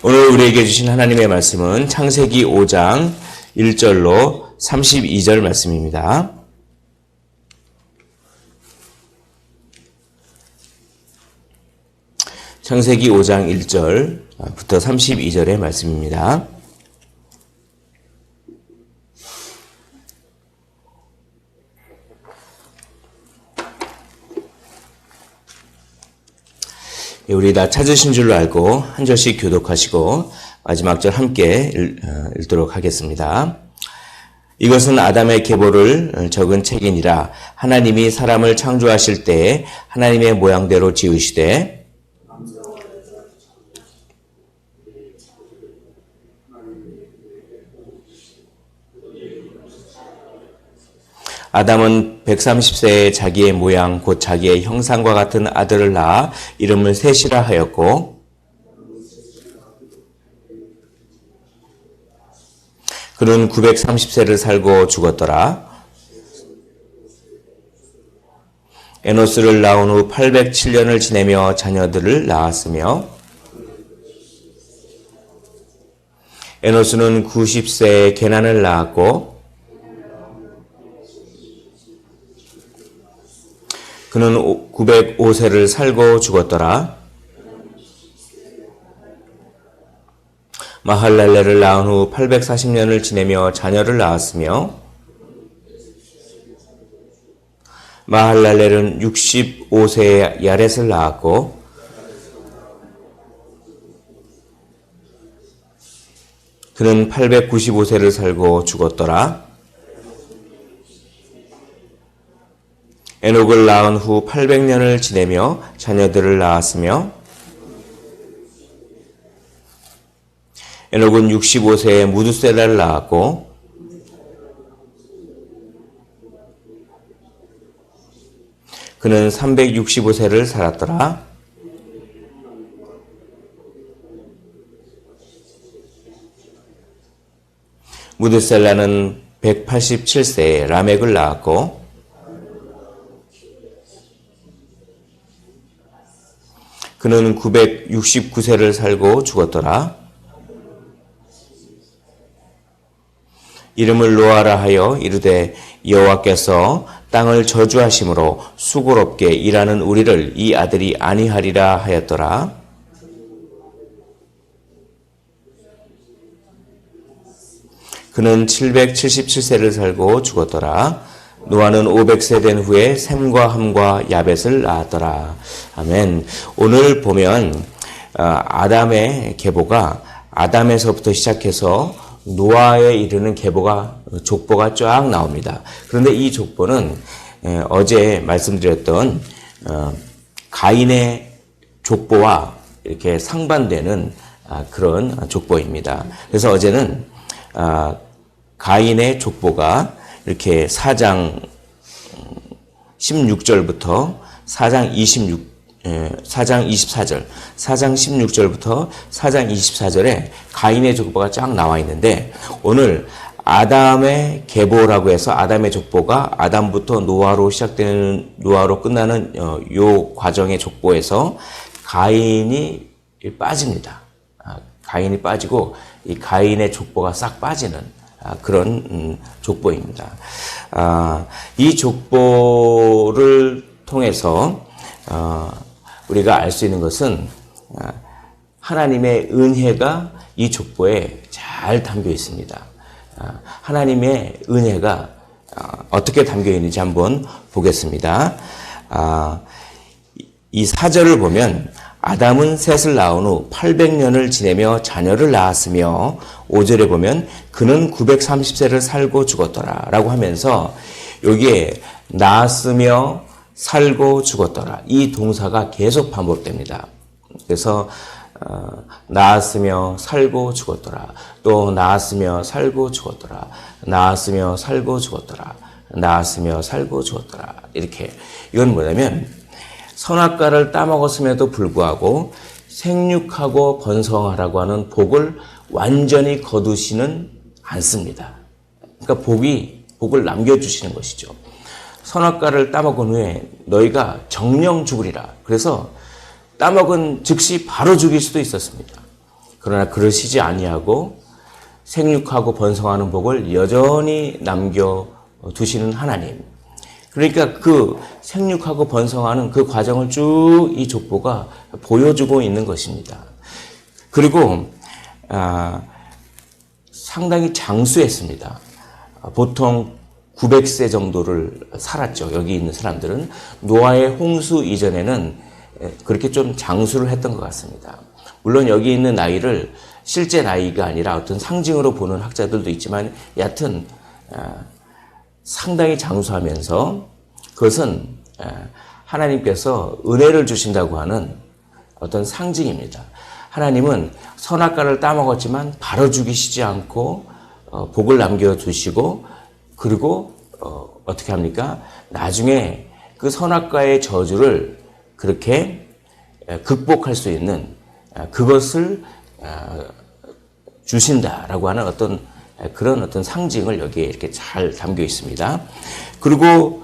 오늘 우리에게 주신 하나님의 말씀은 창세기 5장 1절로 32절 말씀입니다. 창세기 5장 1절부터 32절의 말씀입니다. 우리 다 찾으신 줄로 알고 한 절씩 교독하시고 마지막 절 함께 읽도록 하겠습니다. 이것은 아담의 계보를 적은 책이니라. 하나님이 사람을 창조하실 때에 하나님의 모양대로 지으시되 아담은 130세에 자기의 모양 곧 자기의 형상과 같은 아들을 낳아 이름을 셋이라 하였고 그는 930세를 살고 죽었더라. 에노스를 낳은 후 807년을 지내며 자녀들을 낳았으며 에노스는 90세에 게난을 낳았고 그는 905세를 살고 죽었더라. 마할랄레를 낳은 후 840년을 지내며 자녀를 낳았으며 마할랄렐은 65세에 야렛을 낳았고 그는 895세를 살고 죽었더라. 에녹을 낳은 후 800년을 지내며 자녀들을 낳았으며 에녹은 65세에 무두셀라를 낳았고 그는 365세를 살았더라. 무두셀라는 187세에 라멕을 낳았고 그는 969세를 살고 죽었더라. 이름을 노아라 하여 이르되 여호와께서 땅을 저주하심으로 수고롭게 일하는 우리를 이 아들이 아니하리라 하였더라. 그는 777세를 살고 죽었더라. 노아는 500세 된 후에 셈과 함과 야벳을 낳았더라. 아멘. 오늘 보면 아담의 계보가 아담에서부터 시작해서 노아에 이르는 계보가 족보가 쫙 나옵니다. 그런데 이 족보는 어제 말씀드렸던 가인의 족보와 이렇게 상반되는 그런 족보입니다. 그래서 어제는 가인의 족보가 이렇게 4장 16절부터 4장 24절, 4장 16절부터 4장 24절에 가인의 족보가 쫙 나와 있는데 오늘 아담의 계보라고 해서 아담의 족보가 아담부터 노아로 시작되는 노아로 끝나는 요 과정의 족보에서 가인이 빠집니다. 가인이 빠지고 이 가인의 족보가 싹 빠지는 그런 족보입니다. 이 족보를 통해서 우리가 알 수 있는 것은 하나님의 은혜가 이 족보에 잘 담겨 있습니다. 하나님의 은혜가 어떻게 담겨 있는지 한번 보겠습니다. 이 4절을 보면 아담은 셋을 낳은 후 800년을 지내며 자녀를 낳았으며 5절에 보면 그는 930세를 살고 죽었더라 라고 하면서 여기에 낳았으며 살고 죽었더라 이 동사가 계속 반복됩니다. 그래서 낳았으며 살고 죽었더라 또 낳았으며 살고 죽었더라 낳았으며 살고 죽었더라 낳았으며 살고 죽었더라 이렇게 이건 뭐냐면 선악과를 따먹었음에도 불구하고 생육하고 번성하라고 하는 복을 완전히 거두시는 않습니다. 그러니까 복을 남겨주시는 것이죠. 선악과를 따먹은 후에 너희가 정령 죽으리라. 그래서 따먹은 즉시 바로 죽일 수도 있었습니다. 그러나 그러시지 아니하고 생육하고 번성하는 복을 여전히 남겨두시는 하나님. 그러니까 그 생육하고 번성하는 그 과정을 쭉 이 족보가 보여주고 있는 것입니다. 그리고 상당히 장수했습니다. 보통 900세 정도를 살았죠. 여기 있는 사람들은. 노아의 홍수 이전에는 그렇게 좀 장수를 했던 것 같습니다. 물론 여기 있는 나이를 실제 나이가 아니라 어떤 상징으로 보는 학자들도 있지만 여하튼 상당히 장수하면서 그것은 하나님께서 은혜를 주신다고 하는 어떤 상징입니다. 하나님은 선악과를 따먹었지만 바로 죽이시지 않고 복을 남겨두시고 그리고 어떻게 합니까? 나중에 그 선악과의 저주를 그렇게 극복할 수 있는 그것을 주신다라고 하는 그런 어떤 상징을 여기에 이렇게 잘 담겨 있습니다. 그리고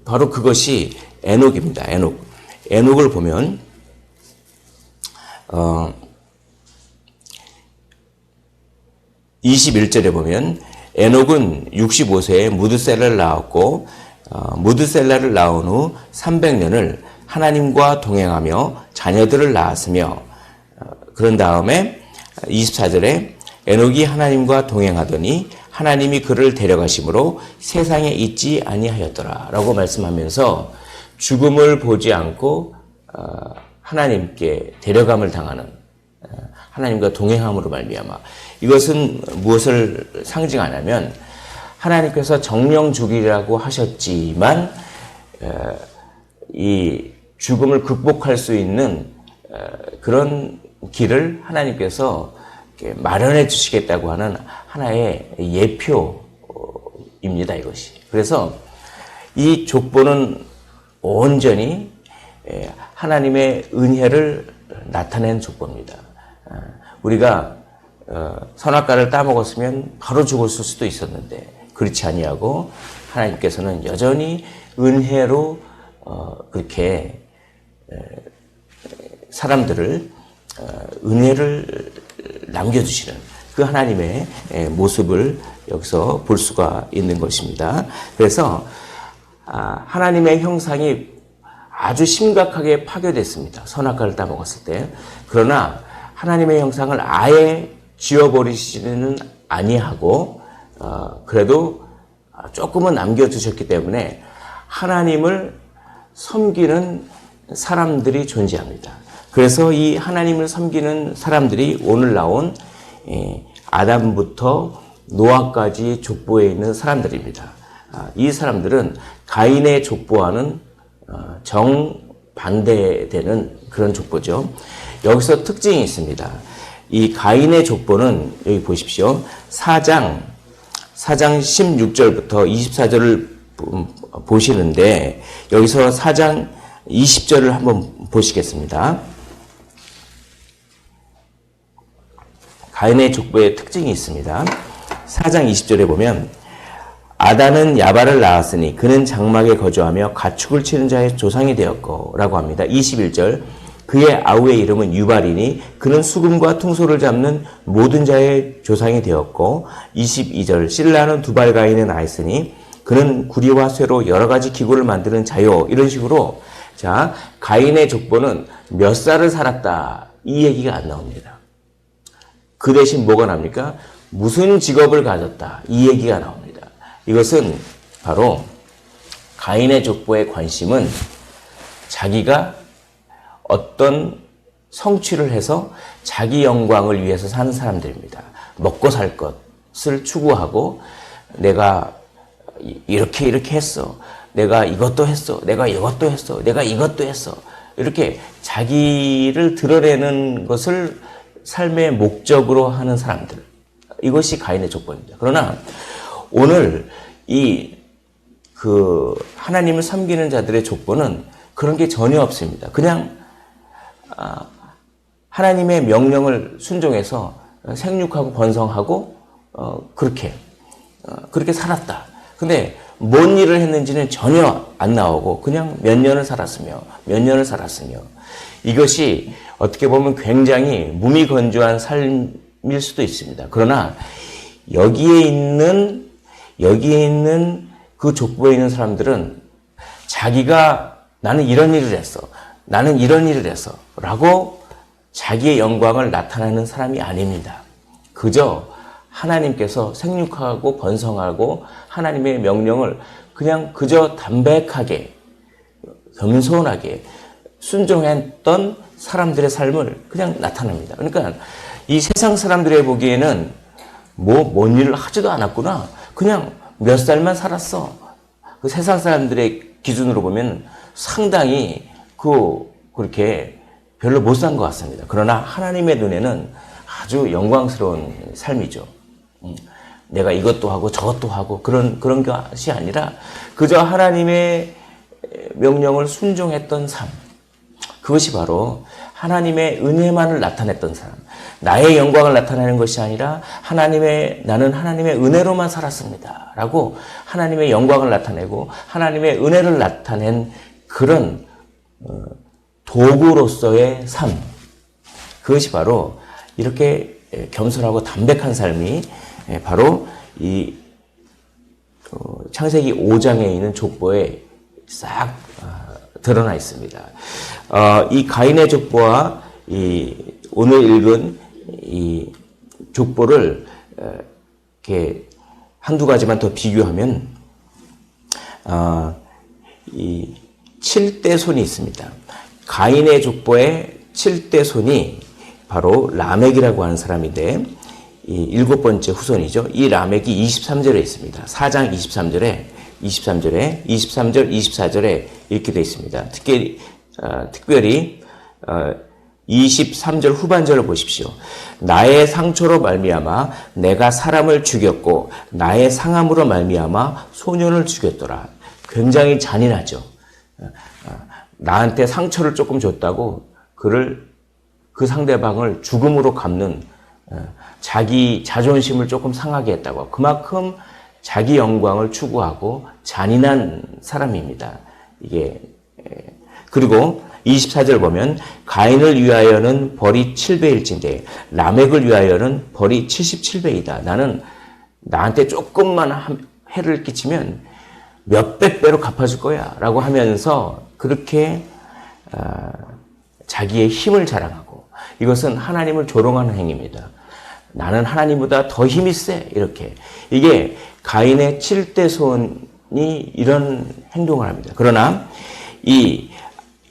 바로 그것이 에녹입니다. 에녹을 보면 21절에 보면 에녹은 65세에 무드셀라를 낳았고 무드셀라를 낳은 후 300년을 하나님과 동행하며 자녀들을 낳았으며 그런 다음에 24절에 에녹이 하나님과 동행하더니 하나님이 그를 데려가심으로 세상에 있지 아니하였더라 라고 말씀하면서 죽음을 보지 않고 하나님께 데려감을 당하는 하나님과 동행함으로 말미암아 이것은 무엇을 상징하냐면 하나님께서 정령 죽이라고 하셨지만 이 죽음을 극복할 수 있는 그런 길을 하나님께서 마련해 주시겠다고 하는 하나의 예표입니다. 이것이. 그래서 이 족보는 온전히 하나님의 은혜를 나타낸 족보입니다. 우리가 선악과를 따먹었으면 바로 죽었을 수도 있었는데 그렇지 아니하고 하나님께서는 여전히 은혜로 그렇게 사람들을 은혜를 남겨주시는 그 하나님의 모습을 여기서 볼 수가 있는 것입니다. 그래서 하나님의 형상이 아주 심각하게 파괴됐습니다. 선악과를 따먹었을 때. 그러나 하나님의 형상을 아예 지워버리시지는 아니하고 그래도 조금은 남겨두셨기 때문에 하나님을 섬기는 사람들이 존재합니다. 그래서 이 하나님을 섬기는 사람들이 오늘 나온 아담부터 노아까지 족보에 있는 사람들입니다. 이 사람들은 가인의 족보와는 정반대되는 그런 족보죠. 여기서 특징이 있습니다. 이 가인의 족보는 여기 보십시오. 4장 16절부터 24절을 보시는데 여기서 4장 20절을 한번 보시겠습니다. 가인의 족보의 특징이 있습니다. 4장 20절에 보면 아단은 야발을 낳았으니 그는 장막에 거주하며 가축을 치는 자의 조상이 되었고 라고 합니다. 21절 그의 아우의 이름은 유발이니 그는 수금과 퉁소를 잡는 모든 자의 조상이 되었고 22절 실라는 두발 가인을 낳았으니 그는 구리와 쇠로 여러 가지 기구를 만드는 자요. 이런 식으로 자 가인의 족보는 몇 살을 살았다 이 얘기가 안 나옵니다. 그 대신 뭐가 납니까? 무슨 직업을 가졌다 이 얘기가 나옵니다. 이것은 바로 가인의 족보의 관심은 자기가 어떤 성취를 해서 자기 영광을 위해서 사는 사람들입니다. 먹고 살 것을 추구하고 내가 이렇게 했어. 내가 이것도 했어. 내가 이것도 했어. 내가 이것도 했어. 이렇게 자기를 드러내는 것을 삶의 목적으로 하는 사람들. 이것이 가인의 족보입니다. 그러나 오늘 하나님을 섬기는 자들의 족보는 그런 게 전혀 없습니다. 그냥 하나님의 명령을 순종해서 생육하고 번성하고 그렇게 살았다. 근데 뭔 일을 했는지는 전혀 안 나오고 그냥 몇 년을 살았으며 이것이 어떻게 보면 굉장히 무미건조한 삶일 수도 있습니다. 그러나 여기에 있는 그 족보에 있는 사람들은 자기가 나는 이런 일을 했어. 나는 이런 일을 했어. 라고 자기의 영광을 나타내는 사람이 아닙니다. 그저 하나님께서 생육하고 번성하고 하나님의 명령을 그냥 그저 담백하게 겸손하게 순종했던 사람들의 삶을 그냥 나타냅니다. 그러니까 이 세상 사람들의 보기에는 뭔 일을 하지도 않았구나. 그냥 몇 살만 살았어. 그 세상 사람들의 기준으로 보면 상당히 그렇게 별로 못 산 것 같습니다. 그러나 하나님의 눈에는 아주 영광스러운 삶이죠. 내가 이것도 하고 저것도 하고 그런 것이 아니라 그저 하나님의 명령을 순종했던 삶. 그것이 바로 하나님의 은혜만을 나타냈던 사람. 나의 영광을 나타내는 것이 아니라 나는 하나님의 은혜로만 살았습니다. 라고 하나님의 영광을 나타내고 하나님의 은혜를 나타낸 그런 도구로서의 삶. 그것이 바로 이렇게 겸손하고 담백한 삶이 바로 이 창세기 5장에 있는 족보에 싹 드러나 있습니다. 이 가인의 족보와 오늘 읽은 이 족보를 이렇게 한두 가지만 더 비교하면 이 7대 손이 있습니다. 가인의 족보의 7대 손이 바로 라멕이라고 하는 사람인데 이 7번째 후손이죠. 이 라멕이 23절에 있습니다. 4장 23절, 24절에 이렇게 되어 있습니다. 특별히 23절 후반절을 보십시오. 나의 상처로 말미암아 내가 사람을 죽였고 나의 상함으로 말미암아 소년을 죽였더라. 굉장히 잔인하죠. 나한테 상처를 조금 줬다고 그 상대방을 죽음으로 갚는 자기 자존심을 조금 상하게 했다고. 그만큼 자기 영광을 추구하고 잔인한 사람입니다. 그리고 24절 보면 가인을 위하여는 벌이 7배일진데 라멕을 위하여는 벌이 77배이다. 나는 나한테 조금만 해를 끼치면 몇백 배로 갚아줄 거야 라고 하면서 그렇게 자기의 힘을 자랑하고 이것은 하나님을 조롱하는 행위입니다. 나는 하나님보다 더 힘이 세 이렇게. 이게 가인의 7대 손이 이런 행동을 합니다. 그러나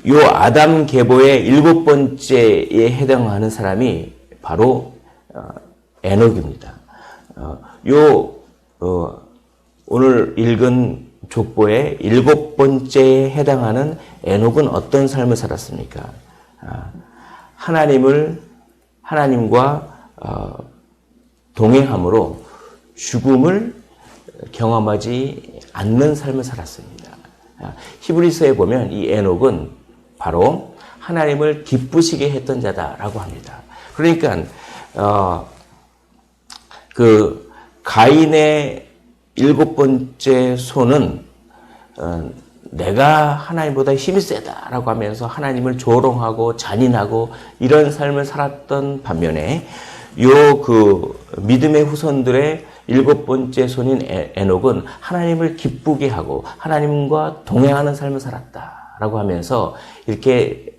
요 아담 계보의 7번째에 해당하는 사람이 바로 에녹입니다. 오늘 읽은 족보의 7번째에 해당하는 에녹은 어떤 삶을 살았습니까? 하나님과 동행함으로 죽음을 경험하지 않는 삶을 살았습니다. 히브리서에 보면 이 에녹은 바로 하나님을 기쁘시게 했던 자다라고 합니다. 그러니까 그 가인의 7번째 손은 내가 하나님보다 힘이 세다라고 하면서 하나님을 조롱하고 잔인하고 이런 삶을 살았던 반면에 그 믿음의 후손들의 7번째 손인 에녹은 하나님을 기쁘게 하고 하나님과 동행하는 삶을 살았다라고 하면서 이렇게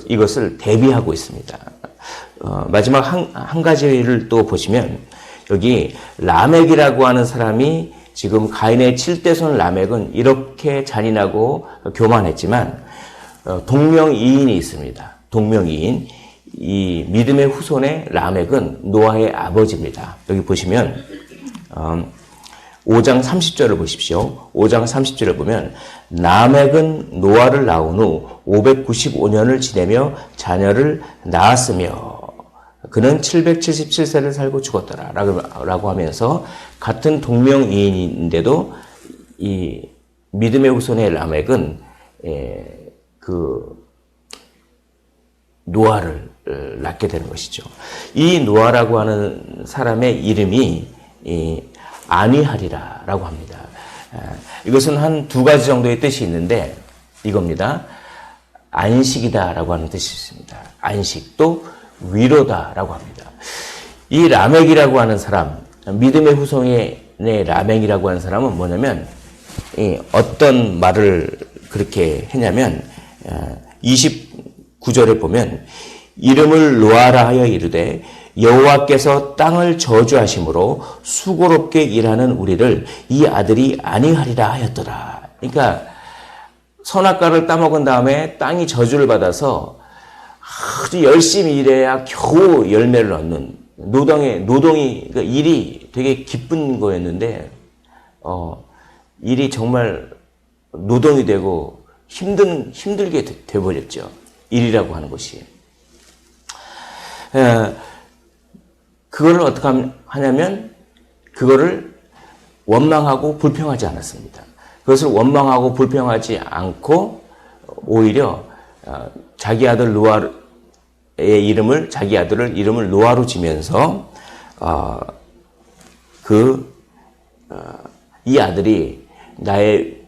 이것을 대비하고 있습니다. 마지막 한 가지를 또 보시면 여기 라멕이라고 하는 사람이 지금 가인의 7대 손 라멕은 이렇게 잔인하고 교만했지만 동명이인이 있습니다. 동명이인. 이 믿음의 후손의 라멕은 노아의 아버지입니다. 여기 보시면 5장 30절을 보십시오. 5장 30절을 보면 라멕은 노아를 낳은 후 595년을 지내며 자녀를 낳았으며 그는 777세를 살고 죽었더라 라고 하면서 같은 동명이인인데도 이 믿음의 후손의 라멕은 노아를 낳게 되는 것이죠. 이 노아라고 하는 사람의 이름이 안위하리라라고 합니다. 이것은 한 두 가지 정도의 뜻이 있는데 이겁니다. 안식이다라고 하는 뜻이 있습니다. 안식, 또 위로다라고 합니다. 이 라멕이라고 하는 사람, 믿음의 후손의 라멕이라고 하는 사람은 뭐냐면 어떤 말을 그렇게 했냐면 29절에 보면 이름을 노아라 하여 이르되 여호와께서 땅을 저주하심으로 수고롭게 일하는 우리를 이 아들이 아니하리라 하였더라. 그러니까 선악과를 따먹은 다음에 땅이 저주를 받아서 아주 열심히 일해야 겨우 열매를 얻는 노동이 그러니까 일이 되게 기쁜 거였는데 일이 정말 노동이 되고 힘들게 돼버렸죠. 일이라고 하는 것이. 그거를 어떻게 하냐면 그거를 원망하고 불평하지 않았습니다. 그것을 원망하고 불평하지 않고 오히려 자기 아들 노아의 자기 아들을 이름을 노아로 지면서 이 아들이 나의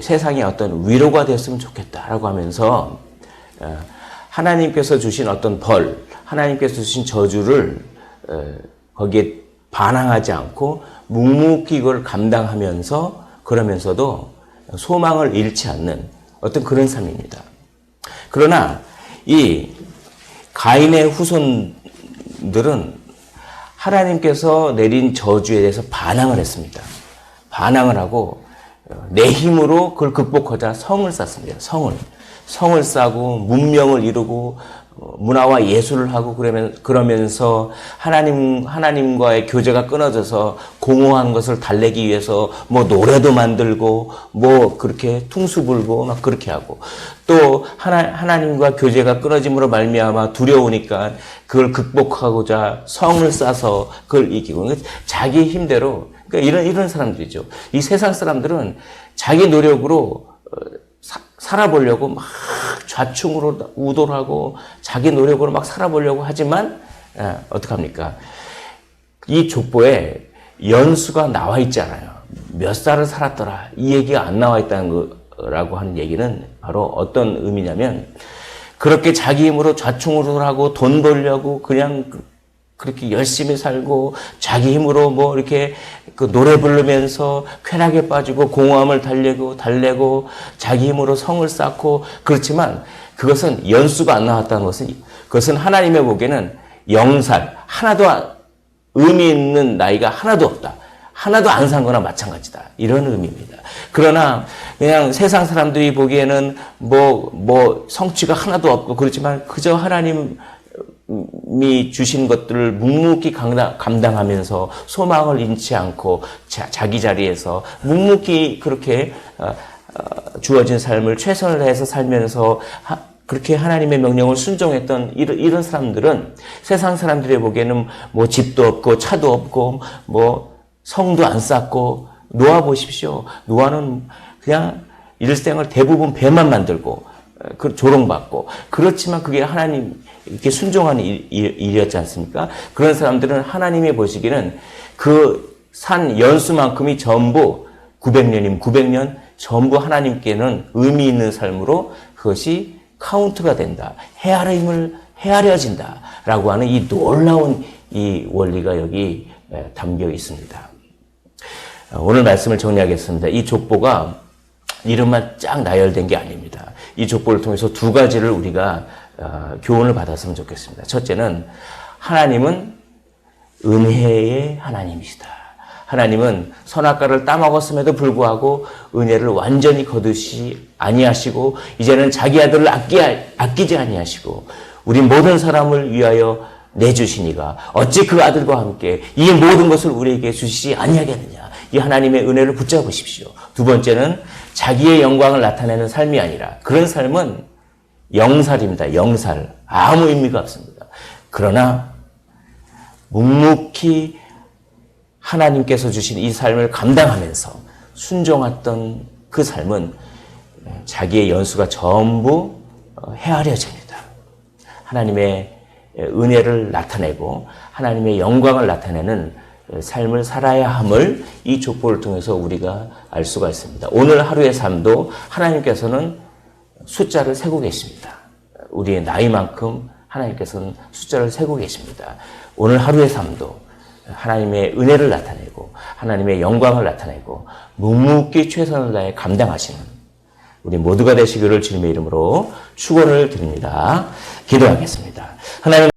세상에 어떤 위로가 됐으면 좋겠다라고 하면서 하나님께서 주신 어떤 벌, 하나님께서 주신 저주를 거기에 반항하지 않고 묵묵히 이걸 감당하면서 그러면서도 소망을 잃지 않는 어떤 그런 삶입니다. 그러나 이 가인의 후손들은 하나님께서 내린 저주에 대해서 반항을 했습니다. 반항을 하고 내 힘으로 그걸 극복하자 성을 쌓습니다. 성을 쌓고 문명을 이루고 문화와 예술을 하고 그러면서 하나님과의 교제가 끊어져서 공허한 것을 달래기 위해서 뭐 노래도 만들고 뭐 그렇게 퉁수 불고 막 그렇게 하고 또 하나님과 교제가 끊어짐으로 말미암아 두려우니까 그걸 극복하고자 성을 쌓아서 그걸 이기고 자기 힘대로 그러니까 이런 사람들이죠. 이 세상 사람들은 자기 노력으로 살아보려고 막 좌충으로 우돌하고 자기 노력으로 막 살아보려고 하지만 어떡합니까? 이 족보에 연수가 나와 있잖아요. 몇 살을 살았더라. 이 얘기가 안 나와 있다는 거라고 하는 얘기는 바로 어떤 의미냐면 그렇게 자기 힘으로 좌충우돌하고 돈 벌려고 그냥 그렇게 열심히 살고 자기 힘으로 뭐 이렇게 그 노래 부르면서 쾌락에 빠지고 공허함을 달래고 자기 힘으로 성을 쌓고 그렇지만 그것은 연수가 안 나왔다는 것은 그것은 하나님의 보기에는 0살 하나도 의미 있는 나이가 하나도 없다. 하나도 안 산 거나 마찬가지다. 이런 의미입니다. 그러나 그냥 세상 사람들이 보기에는 뭐 성취가 하나도 없고 그렇지만 그저 하나님이 주신 것들을 묵묵히 감당하면서 소망을 잃지 않고 자기 자리에서 묵묵히 그렇게 주어진 삶을 최선을 다해서 살면서 그렇게 하나님의 명령을 순종했던 이런 사람들은 세상 사람들이 보기에는 뭐 집도 없고 차도 없고 뭐 성도 안 쌓고 노아 보십시오. 노아는 그냥 일생을 대부분 배만 만들고 그 조롱받고 그렇지만 그게 하나님 이렇게 순종하는 일이었지 않습니까? 그런 사람들은 하나님이 보시기에는 그 산 연수만큼이 전부 900년이면 900년 전부 하나님께는 의미 있는 삶으로 그것이 카운트가 된다. 헤아려진다라고 하는 이 놀라운 이 원리가 여기 담겨 있습니다. 오늘 말씀을 정리하겠습니다. 이 족보가 이름만 쫙 나열된 게 아닙니다. 이 족보를 통해서 두 가지를 우리가 교훈을 받았으면 좋겠습니다. 첫째는 하나님은 은혜의 하나님이시다. 하나님은 선악과를 따먹었음에도 불구하고 은혜를 완전히 거두시 아니하시고 이제는 자기 아들을 아끼지 아니하시고 우리 모든 사람을 위하여 내주시니가 어찌 그 아들과 함께 이 모든 것을 우리에게 주시지 아니하겠느냐. 이 하나님의 은혜를 붙잡으십시오. 두 번째는 자기의 영광을 나타내는 삶이 아니라 그런 삶은 영살입니다. 영살. 아무 의미가 없습니다. 그러나 묵묵히 하나님께서 주신 이 삶을 감당하면서 순종했던 그 삶은 자기의 연수가 전부 헤아려집니다. 하나님의 은혜를 나타내고 하나님의 영광을 나타내는 삶을 살아야 함을 이 족보를 통해서 우리가 알 수가 있습니다. 오늘 하루의 삶도 하나님께서는 숫자를 세고 계십니다. 우리의 나이만큼 하나님께서는 숫자를 세고 계십니다. 오늘 하루의 삶도 하나님의 은혜를 나타내고 하나님의 영광을 나타내고 묵묵히 최선을 다해 감당하시는 우리 모두가 되시기를 주님의 이름으로 축원을 드립니다. 기도하겠습니다. 하나님